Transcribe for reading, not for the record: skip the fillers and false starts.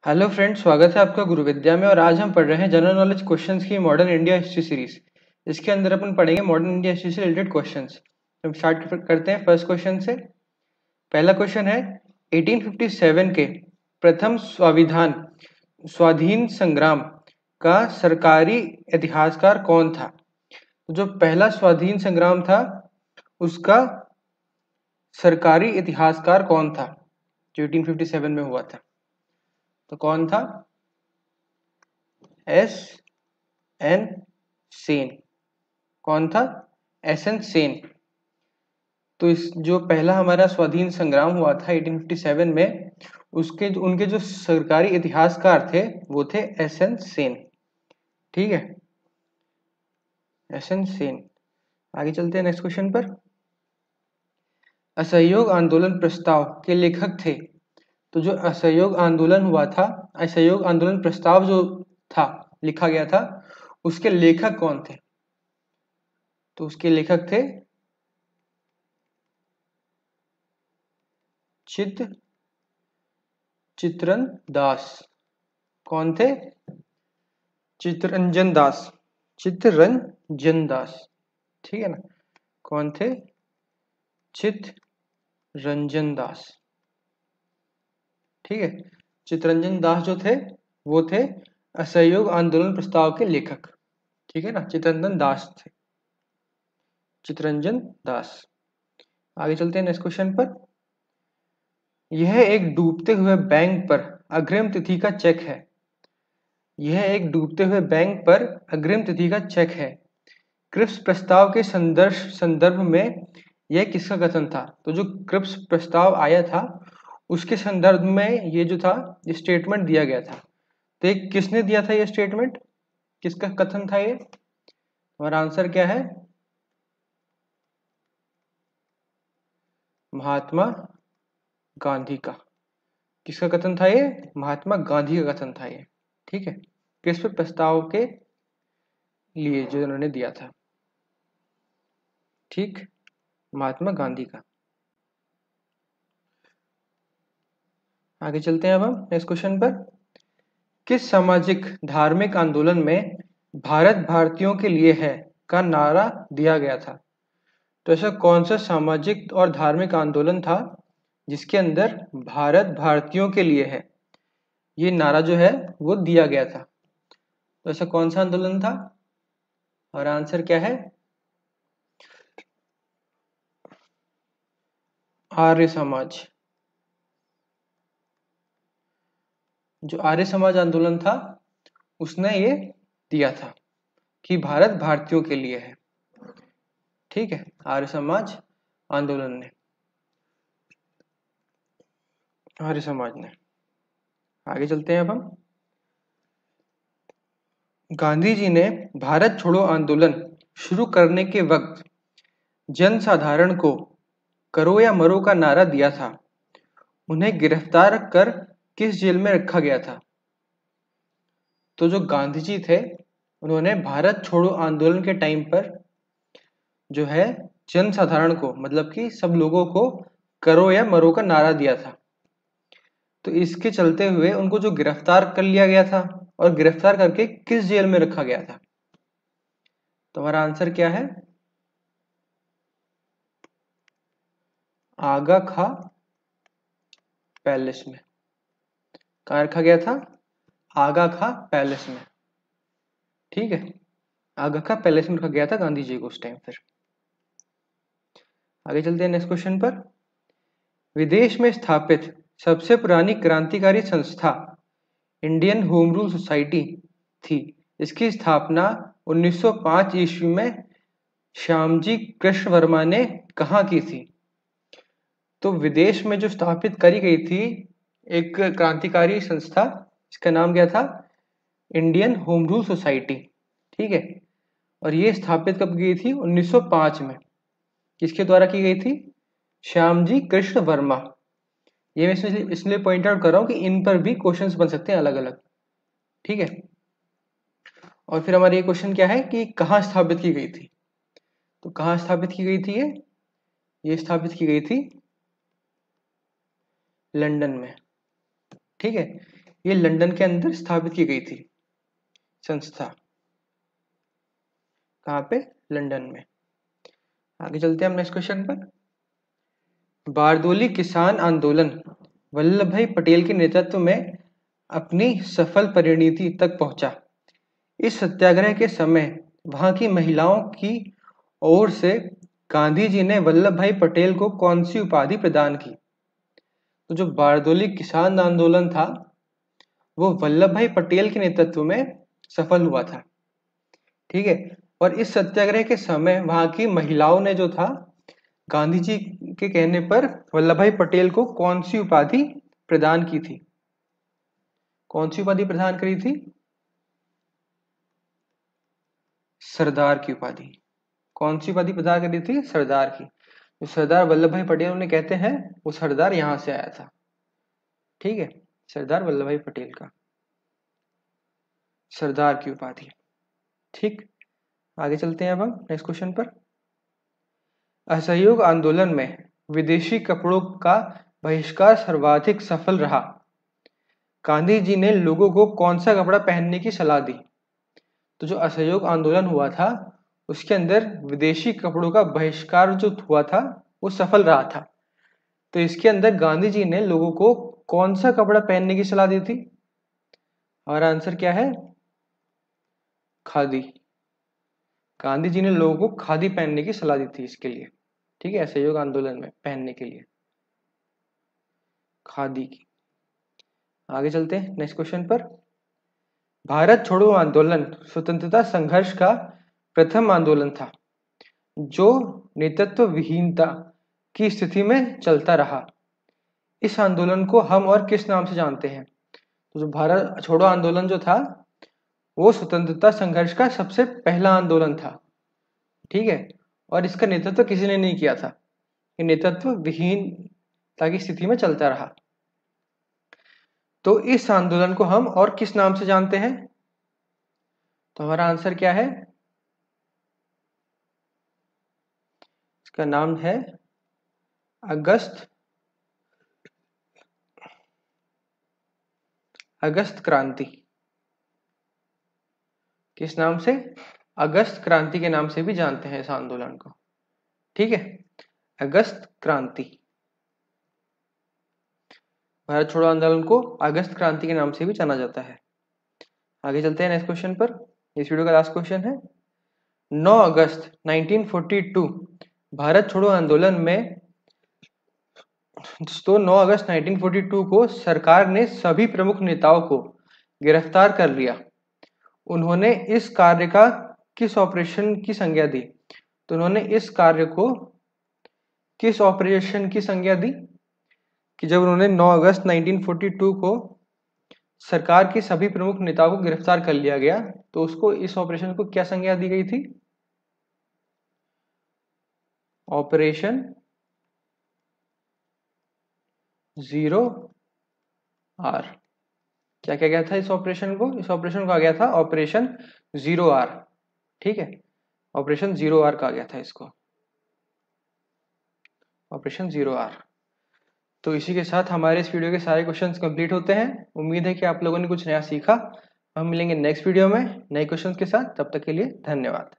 Hello friends, स्वागत है आपका गुरु विद्या में। और आज हम पढ़ रहे हैं जनरल नॉलेज क्वेश्चंस की मॉडर्न इंडिया हिस्ट्री सीरीज। इसके अंदर अपन पढ़ेंगे मॉडर्न इंडिया हिस्ट्री से रिलेटेड क्वेश्चंस। हम स्टार्ट करते हैं फर्स्ट क्वेश्चन से। पहला क्वेश्चन है 1857 के प्रथम स्वाधीन संग्राम का सरकारी इतिहासकार कौन था। जो पहला स्वाधीन संग्राम था उसका सरकारी इतिहासकार कौन था जो 1857 में हुआ था। तो कौन था? S N Sen. कौन था? S N Sen. तो इस जो पहला हमारा स्वाधीन संग्राम हुआ था 1857 में, उसके उनके जो सरकारी इतिहासकार थे वो थे एस एन सेन। ठीक है, एस एन सेन। आगे चलते हैं नेक्स्ट क्वेश्चन पर। असहयोग आंदोलन प्रस्ताव के लेखक थे। तो जो असहयोग आंदोलन हुआ था, असहयोग आंदोलन प्रस्ताव जो था लिखा गया था, उसके लेखक कौन थे? तो उसके लेखक थे चित्रन दास। कौन थे? चित्तरंजन दास। चित्तरंजन दास, ठीक है ना। कौन थे? चित्तरंजन दास। ठीक है, चित्तरंजन दास जो थे वो थे असहयोग आंदोलन प्रस्ताव के लेखक। ठीक है ना, चित्तरंजन दास थे, चित्तरंजन दास। आगे चलते हैं नेक्स्ट क्वेश्चन पर। यह एक डूबते हुए बैंक पर अग्रिम तिथि का चेक है। यह एक डूबते हुए बैंक पर अग्रिम तिथि का चेक है। क्रिप्स प्रस्ताव के संदर्भ में यह किसका कथन था? तो जो क्रिप्स प्रस्ताव आया था उसके संदर्भ में ये जो था स्टेटमेंट दिया गया था। तो ये किसने दिया था ये स्टेटमेंट? किसका कथन था ये? हमारा आंसर क्या है? महात्मा गांधी का। किसका कथन था ये? महात्मा गांधी का कथन था ये। ठीक है, क्रिप्स प्रस्ताव के लिए जो उन्होंने दिया था। ठीक, महात्मा गांधी का। आगे चलते हैं अब हम नेक्स्ट क्वेश्चन पर। किस सामाजिक धार्मिक आंदोलन में भारत भारतीयों के लिए है का नारा दिया गया था? तो ऐसा कौन सा सामाजिक और धार्मिक आंदोलन था जिसके अंदर भारत भारतीयों के लिए है ये नारा जो है वो दिया गया था? तो ऐसा कौन सा आंदोलन था? और आंसर क्या है? आर्य समाज। जो आर्य समाज आंदोलन था उसने ये दिया था कि भारत भारतीयों के लिए है। ठीक है, आर्य समाज आंदोलन ने, आर्य समाज ने। आगे चलते हैं अब हम। गांधी जी ने भारत छोड़ो आंदोलन शुरू करने के वक्त जनसाधारण को करो या मरो का नारा दिया था। उन्हें गिरफ्तार कर किस जेल में रखा गया था? तो जो गांधी जी थे उन्होंने भारत छोड़ो आंदोलन के टाइम पर जो है जनसाधारण को, मतलब कि सब लोगों को करो या मरो का नारा दिया था। तो इसके चलते हुए उनको जो गिरफ्तार कर लिया गया था और गिरफ्तार करके किस जेल में रखा गया था? तो हमारा आंसर क्या है? आगा खा पैलेस में। कहाँ रखा गया था? आगा खा पैलेस में। ठीक है, आगा खा पैलेस में रखा गया था गांधी जी को उस टाइम। फिर आगे चलते हैं नेक्स्ट क्वेश्चन पर। विदेश में स्थापित सबसे पुरानी क्रांतिकारी संस्था इंडियन होम रूल सोसाइटी थी। इसकी स्थापना 1905 ईस्वी में श्यामजी कृष्ण वर्मा ने कहाँ की थी? तो विदेश में जो स्थापित करी गई थी एक क्रांतिकारी संस्था, इसका नाम क्या था? Indian home rule society. ठीक है, और ये स्थापित कब की थी? 1905 में। किसके द्वारा की गई थी? श्यामजी कृष्ण वर्मा। ये मैं इसलिए पॉइंट आउट कर रहा हूं कि इन पर भी क्वेश्चंस बन सकते हैं अलग अलग। ठीक है, और फिर हमारा ये क्वेश्चन क्या है कि कहाँ स्थापित की गई थी? तो कहाँ स्थापित की गई थी ये स्थापित की गई थी लंदन में। ठीक है, ये लंदन के अंदर स्थापित की गई थी संस्था। कहाँ पे? लंदन में। आगे चलते हैं हम नेक्स्ट क्वेश्चन पर। बारदोली किसान आंदोलन वल्लभ भाई पटेल के नेतृत्व में अपनी सफल परिणति तक पहुंचा। इस सत्याग्रह के समय वहां की महिलाओं की ओर से गांधी जी ने वल्लभ भाई पटेल को कौन सी उपाधि प्रदान की? तो जो बारदोली किसान आंदोलन था वो वल्लभ भाई पटेल के नेतृत्व में सफल हुआ था, ठीक है। और इस सत्याग्रह के समय वहां की महिलाओं ने जो था गांधी जी के कहने पर वल्लभ भाई पटेल को कौन सी उपाधि प्रदान की थी? कौन सी उपाधि प्रदान करी थी? सरदार की उपाधि। कौन सी उपाधि प्रदान करी थी? सरदार की। जो सरदार वल्लभ भाई पटेल उन्हें कहते हैं वो सरदार यहां से आया था, ठीक है। सरदार वल्लभ भाई पटेल का सरदार की उपाधि, ठीक। आगे चलते हैं अब हम नेक्स्ट क्वेश्चन पर। असहयोग आंदोलन में विदेशी कपड़ों का बहिष्कार सर्वाधिक सफल रहा। गांधी जी ने लोगों को कौन सा कपड़ा पहनने की सलाह दी? तो जो असहयोग आंदोलन हुआ था उसके अंदर विदेशी कपड़ों का बहिष्कार जो हुआ था वो सफल रहा था। तो इसके अंदर गांधी जी ने लोगों को कौन सा कपड़ा पहनने की सलाह दी थी? हमारा आंसर क्या है? खादी। गांधी जी ने लोगों को खादी पहनने की सलाह दी थी इसके लिए, ठीक है। असहयोग आंदोलन में पहनने के लिए खादी की। आगे चलते हैं नेक्स्ट क्वेश्चन पर। भारत छोड़ो आंदोलन स्वतंत्रता संघर्ष का प्रथम आंदोलन था जो नेतृत्व विहीनता की स्थिति में चलता रहा। इस आंदोलन को हम और किस नाम से जानते हैं? तो जो भारत छोड़ो आंदोलन जो था वो स्वतंत्रता संघर्ष का सबसे पहला आंदोलन था, ठीक है। और इसका नेतृत्व किसी ने नहीं किया था, ये नेतृत्व विहीनता की स्थिति में चलता रहा। तो इस आंदोलन को हम और किस नाम से जानते हैं? तो हमारा आंसर क्या है? इसका नाम है अगस्त क्रांति। किस नाम से? अगस्त क्रांति के नाम से भी जानते हैं इस आंदोलन को, ठीक है। अगस्त क्रांति, भारत छोड़ो आंदोलन को अगस्त क्रांति के नाम से भी जाना जाता है। आगे चलते हैं नेक्स्ट क्वेश्चन पर। इस वीडियो का लास्ट क्वेश्चन है। 9 अगस्त 1942 भारत छोड़ो आंदोलन में, तो 9 अगस्त 1942 को सरकार ने सभी प्रमुख नेताओं को गिरफ्तार कर लिया। उन्होंने इस कार्य का किस ऑपरेशन की संज्ञा दी? तो उन्होंने इस कार्य को किस ऑपरेशन की संज्ञा दी? कि जब उन्होंने 9 अगस्त 1942 को सरकार के सभी प्रमुख नेताओं को गिरफ्तार कर लिया गया तो उसको इस ऑपरेशन को क्या संज्ञा दी गई थी? Operation 0R। क्या क्या गया था इस ऑपरेशन को? इस ऑपरेशन को आ गया था ऑपरेशन 0R, ठीक है। ऑपरेशन 0R कहा गया था इसको, ऑपरेशन 0R। तो इसी के साथ हमारे इस वीडियो के सारे क्वेश्चंस कंप्लीट होते हैं। उम्मीद है कि आप लोगों ने कुछ नया सीखा। हम मिलेंगे नेक्स्ट वीडियो में नए क्वेश्चंस के साथ। तब तक के लिए धन्यवाद।